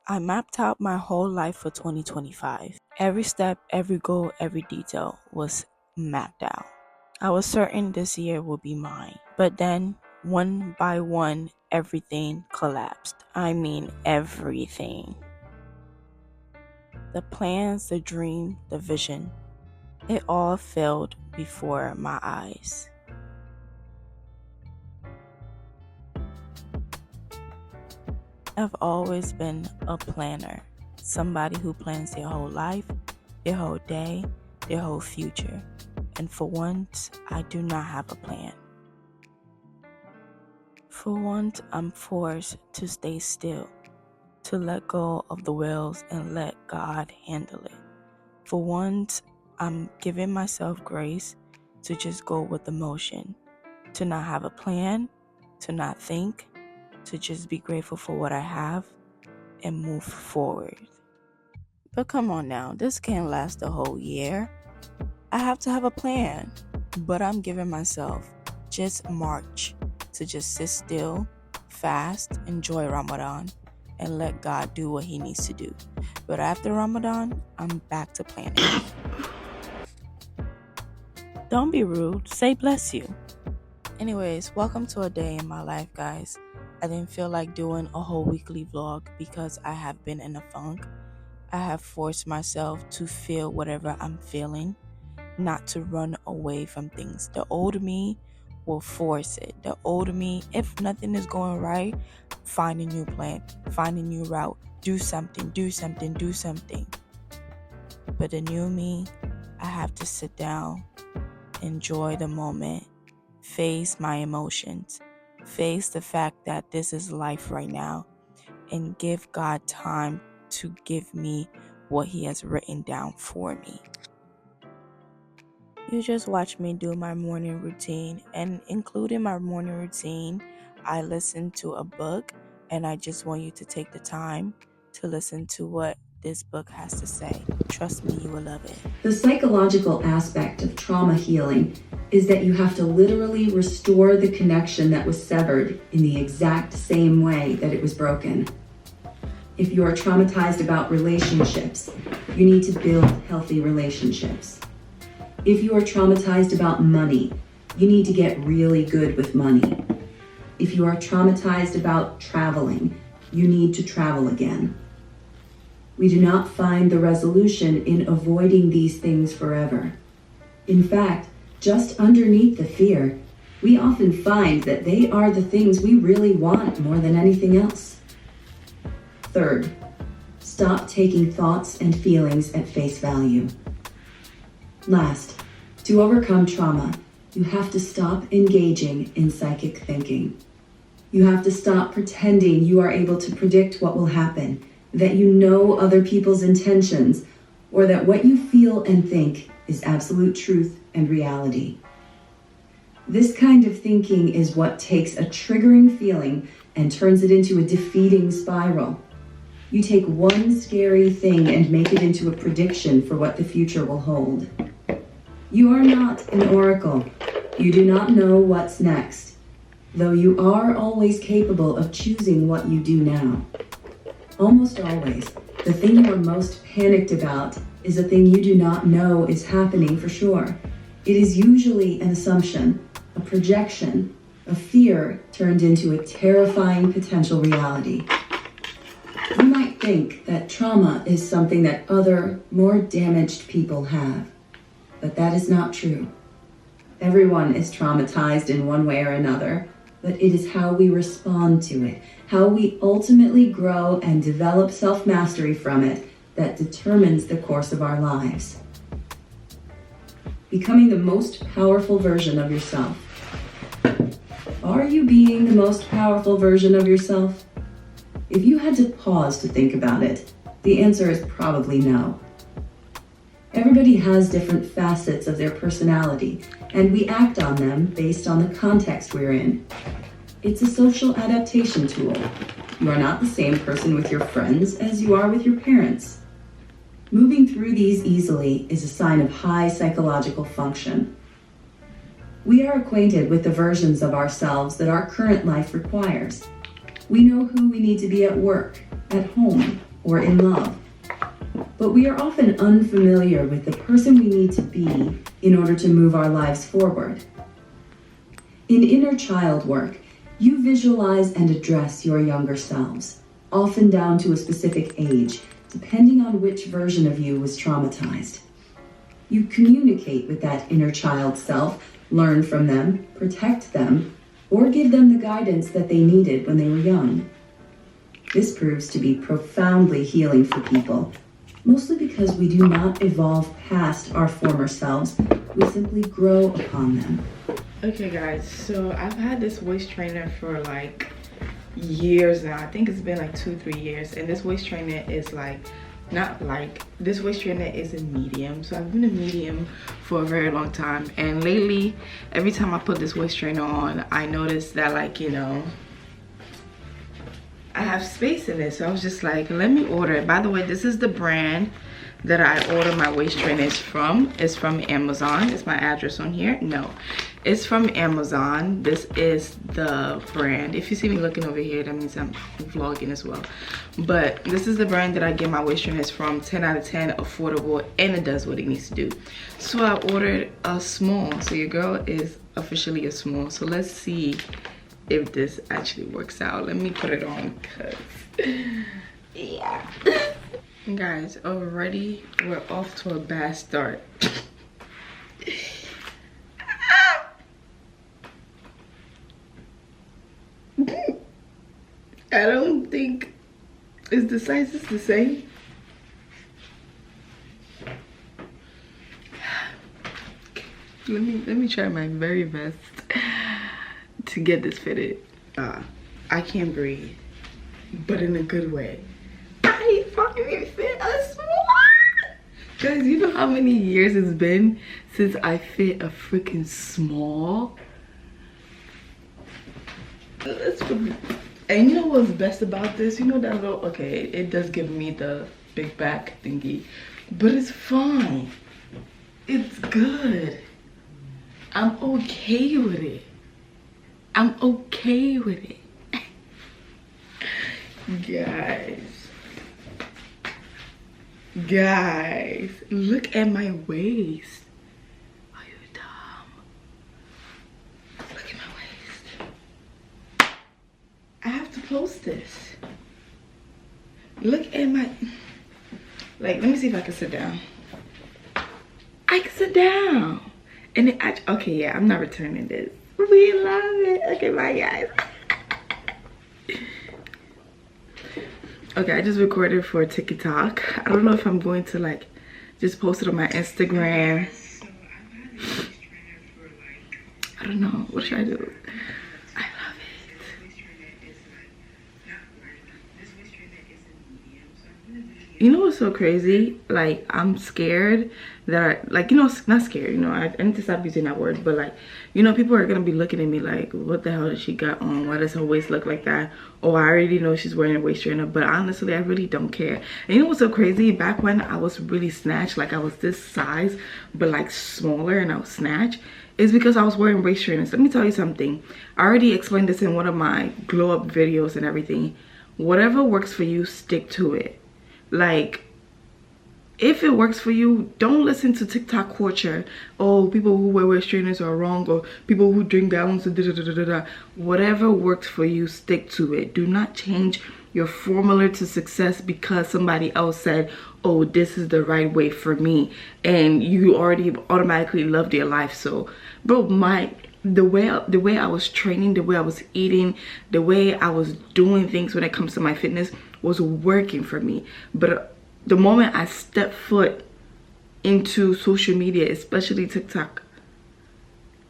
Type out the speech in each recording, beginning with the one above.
I mapped out my whole life for 2025. Every step, every goal, every detail was mapped out. I was certain this year would be mine. But then, one by one, everything collapsed. I mean, everything. The plans, the dream, the vision, it all failed before my eyes. I've always been a planner, somebody who plans their whole life, their whole day, their whole future. And for once, I do not have a plan. For once, I'm forced to stay still, to let go of the wheels and let God handle it. For once, I'm giving myself grace to just go with the motion, to not have a plan, to not think, to just be grateful for what I have and move forward. But come on now, this can't last the whole year. I have to have a plan, but I'm giving myself just March to just sit still, fast, enjoy Ramadan, and let God do what he needs to do. But after Ramadan, I'm back to planning. Don't be rude, say bless you. Anyways, welcome to a day in my life, guys. I didn't feel like doing a whole weekly vlog because I have been in a funk. I have forced myself to feel whatever I'm feeling, not to run away from things. The old me will force it. The old me, if nothing is going right, find a new plan, find a new route, do something. But the new me, I have to sit down, enjoy the moment, face my emotions, face the fact that this is life right now, and give God time to give me what he has written down for me. You just watch me do my morning routine, and including my morning routine, I listen to a book, and I just want you to take the time to listen to what this book has to say. Trust me, you will love it. The psychological aspect of trauma healing is that you have to literally restore the connection that was severed in the exact same way that it was broken. If you are traumatized about relationships, you need to build healthy relationships. If you are traumatized about money, you need to get really good with money. If you are traumatized about traveling, you need to travel again. We do not find the resolution in avoiding these things forever. In fact, just underneath the fear, we often find that they are the things we really want more than anything else. Third, stop taking thoughts and feelings at face value. Last, to overcome trauma, you have to stop engaging in psychic thinking. You have to stop pretending you are able to predict what will happen, that you know other people's intentions, or that what you feel and think is absolute truth and reality. This kind of thinking is what takes a triggering feeling and turns it into a defeating spiral. You take one scary thing and make it into a prediction for what the future will hold. You are not an oracle. You do not know what's next, though you are always capable of choosing what you do now. Almost always, the thing you are most panicked about is a thing you do not know is happening for sure. It is usually an assumption, a projection, a fear turned into a terrifying potential reality. You might think that trauma is something that other, more damaged people have, but that is not true. Everyone is traumatized in one way or another, but it is how we respond to it, how we ultimately grow and develop self-mastery from it that determines the course of our lives. Becoming the most powerful version of yourself. Are you being the most powerful version of yourself? If you had to pause to think about it, the answer is probably no. Everybody has different facets of their personality, and we act on them based on the context we're in. It's a social adaptation tool. You are not the same person with your friends as you are with your parents. Moving through these easily is a sign of high psychological function. We are acquainted with the versions of ourselves that our current life requires. We know who we need to be at work, at home, or in love. But we are often unfamiliar with the person we need to be in order to move our lives forward. In inner child work, you visualize and address your younger selves, often down to a specific age, depending on which version of you was traumatized. You communicate with that inner child self, learn from them, protect them, or give them the guidance that they needed when they were young. This proves to be profoundly healing for people, mostly because we do not evolve past our former selves, we simply grow upon them. Okay guys, so I've had this waist trainer for like years now. I think it's been like 2-3 years, and this waist trainer is like, this waist trainer is a medium. So I've been a medium for a very long time, and lately every time I put this waist trainer on, I notice that, like, you know, I have space in it. So I was just like, let me order it. By the way, this is the brand that I order my waist trainers from. It's from Amazon. Is my address on here? No, it's from Amazon. This is the brand. If you see me looking over here, that means I'm vlogging as well. But this is the brand that I get my waist trainers from. 10 out of 10, affordable, and it does what it needs to do. So I ordered a small. So your girl is officially a small. So let's see if this actually works out. Let me put it on, because yeah. Guys, already we're off to a bad start. I don't think the size is the same. Let me try my very best to get this fitted. I can't breathe, but in a good way. I finally fit a small. Guys, you know how many years it's been since I fit a freaking small? And you know what's best about this? You know that little, okay, it does give me the big back thingy, but it's fine. It's good. I'm okay with it. I'm okay with it. Guys, look at my waist. Are you dumb? Look at my waist. I have to post this. Look at my, like, let me see if I can sit down. I can sit down. And it actually, okay, yeah, I'm not returning this. We love it. Okay, bye guys. Okay, I just recorded for TikTok. I don't know if I'm going to like just post it on my Instagram. I don't know. What should I do? I love it. You know what's so crazy? Like, I'm scared that, like, you know, not scared, you know, I need to stop using that word, but like, you know, people are gonna be looking at me like, what the hell does she got on? Why does her waist look like that? Oh, I already know she's wearing a waist trainer. But honestly, I really don't care. And you know what's so crazy? Back when I was really snatched, like I was this size but like smaller, and I was snatched, is because I was wearing waist trainers. Let me tell you something. I already explained this in one of my glow up videos and everything. Whatever works for you, stick to it. Like, if it works for you, don't listen to TikTok culture. Oh, people who wear waist trainers are wrong, or people who drink gallons of da-da-da-da-da. Whatever works for you, stick to it. Do not change your formula to success because somebody else said, oh, this is the right way for me, and you already automatically loved your life. So, bro, the way I was training, the way I was eating, the way I was doing things when it comes to my fitness was working for me. But the moment I step foot into social media, especially TikTok,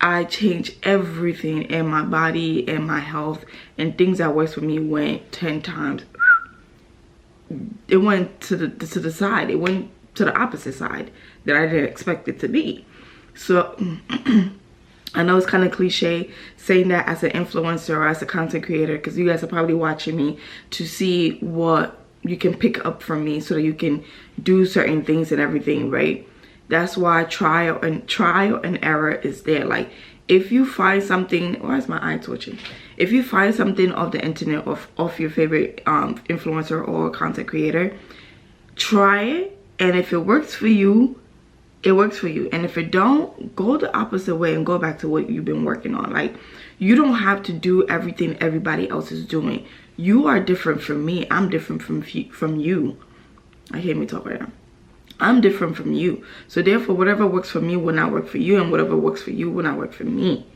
I changed everything in my body and my health, and things that worked for me went 10 times. It went to the side. It went to the opposite side that I didn't expect it to be. So I know it's kind of cliche saying that as an influencer or as a content creator, because you guys are probably watching me to see what you can pick up from me so that you can do certain things and everything, right? That's why trial and error is there. Like, if you find something, why is my eye twitching? If you find something off the internet of your favorite influencer or content creator, try it, and if it works for you, it works for you. And if it don't, go the opposite way and go back to what you've been working on. Like, you don't have to do everything everybody else is doing. You are different from me. I'm different from you. I hear me talk right now. I'm different from you. So therefore, whatever works for me will not work for you, and whatever works for you will not work for me.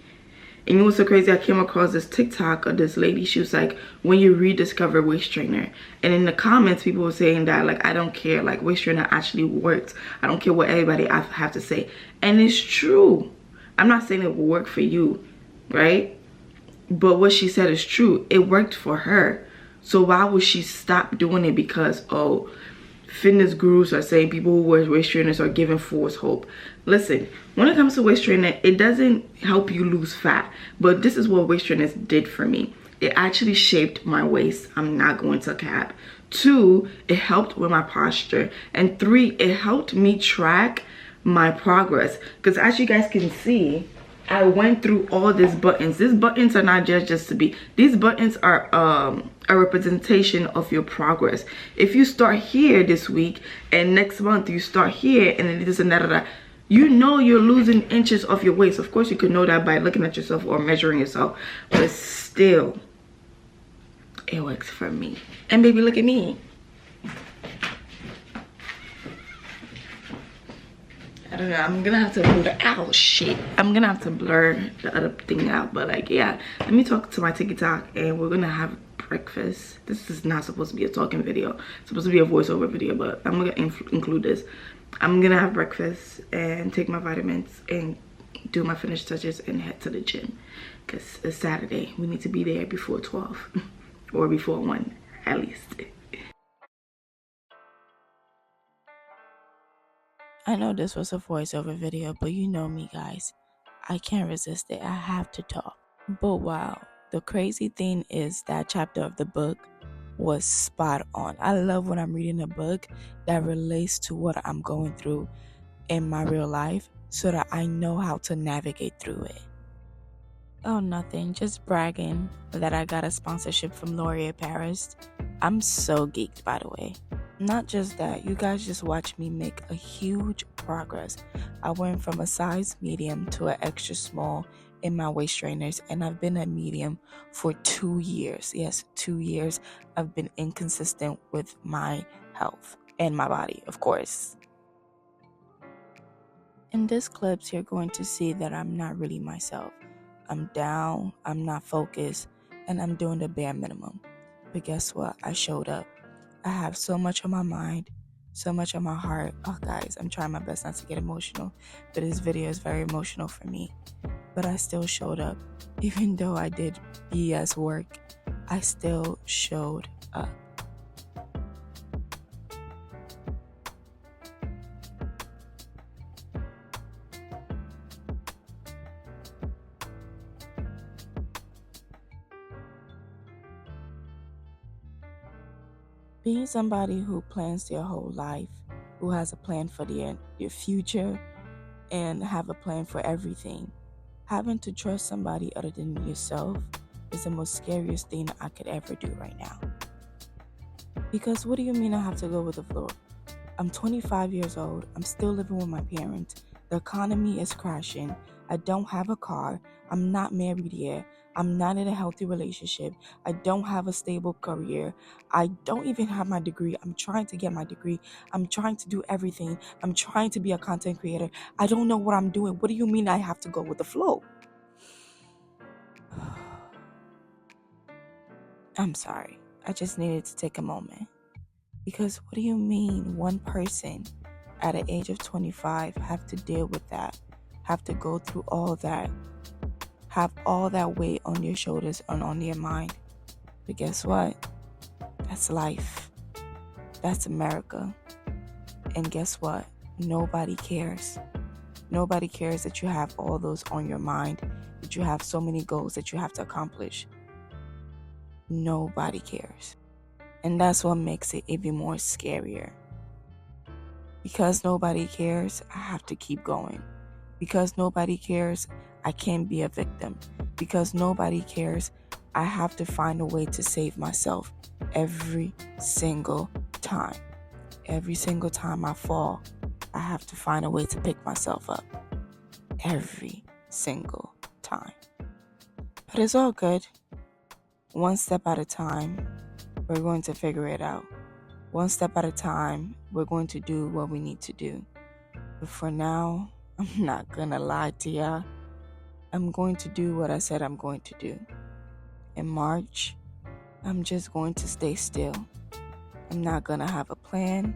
And you know what's so crazy? I came across this TikTok of this lady. She was like, when you rediscover waist trainer. And in the comments, people were saying that, like, I don't care. Like, waist trainer actually works. I don't care what everybody have to say. And it's true. I'm not saying it will work for you, right? But what she said is true. It worked for her. So why would she stop doing it because, oh, fitness gurus are saying people who wear waist trainers are giving false hope? Listen, when it comes to waist trainer, it doesn't help you lose fat. But this is what waist trainers did for me. It actually shaped my waist. I'm not going to cap. 2, it helped with my posture. And 3, it helped me track my progress. Because as you guys can see, I went through all these buttons. These buttons are not just to be. These buttons are a representation of your progress. If you start here this week and next month you start here and then this and that, you know you're losing inches of your waist. Of course, you could know that by looking at yourself or measuring yourself, but still, it works for me. And baby, look at me. I don't know, I'm gonna have to blur out shit. I'm gonna have to blur the other thing out, but like, yeah, let me talk to my TikTok and we're gonna have breakfast. This is not supposed to be a talking video. It's supposed to be a voiceover video, but I'm gonna include this. I'm gonna have breakfast and take my vitamins and do my finished touches and head to the gym because it's Saturday. We need to be there before 12 or before 1 at least. I know this was a voiceover video, but you know me, guys. I can't resist it. I have to talk. But wow, the crazy thing is that chapter of the book was spot on. I love when I'm reading a book that relates to what I'm going through in my real life so that I know how to navigate through it. Oh, nothing. Just bragging that I got a sponsorship from L'Oreal Paris. I'm so geeked, by the way. Not just that, you guys just watch me make a huge progress. I went from a size medium to an extra small in my waist trainers, and I've been a medium for 2 years. Yes, 2 years. I've been inconsistent with my health and my body, of course. In this clips, you're going to see that I'm not really myself. I'm down, I'm not focused, and I'm doing the bare minimum. But guess what? I showed up. I have so much on my mind, so much on my heart. Oh, guys, I'm trying my best not to get emotional, but this video is very emotional for me. But I still showed up. Even though I did BS work, I still showed up. Being somebody who plans their whole life, who has a plan for their future, and have a plan for everything, having to trust somebody other than yourself is the most scariest thing I could ever do right now. Because what do you mean I have to go with the flow? I'm 25 years old. I'm still living with my parents. The economy is crashing. I don't have a car. I'm not married yet. I'm not in a healthy relationship. I don't have a stable career. I don't even have my degree. I'm trying to get my degree. I'm trying to do everything. I'm trying to be a content creator. I don't know what I'm doing. What do you mean I have to go with the flow? I'm sorry. I just needed to take a moment. Because what do you mean one person at the age of 25 have to deal with that, have to go through all that, have all that weight on your shoulders and on your mind? But guess what? That's life. That's America. And guess what? Nobody cares. Nobody cares that you have all those on your mind, that you have so many goals that you have to accomplish. Nobody cares. And that's what makes it even more scarier. Because nobody cares, I have to keep going. Because nobody cares, I can't be a victim. Because nobody cares, I have to find a way to save myself every single time. Every single time I fall, I have to find a way to pick myself up. Every single time. But it's all good. One step at a time, we're going to figure it out. One step at a time, we're going to do what we need to do. But for now, I'm not gonna lie to ya. I'm going to do what I said I'm going to do. In March, I'm just going to stay still. I'm not gonna have a plan.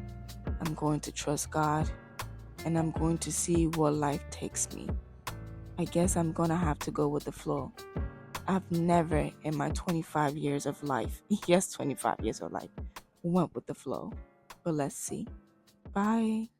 I'm going to trust God, and I'm going to see where life takes me. I guess I'm gonna have to go with the flow. I've never in my 25 years of life, yes, 25 years of life, went with the flow. But let's see. Bye.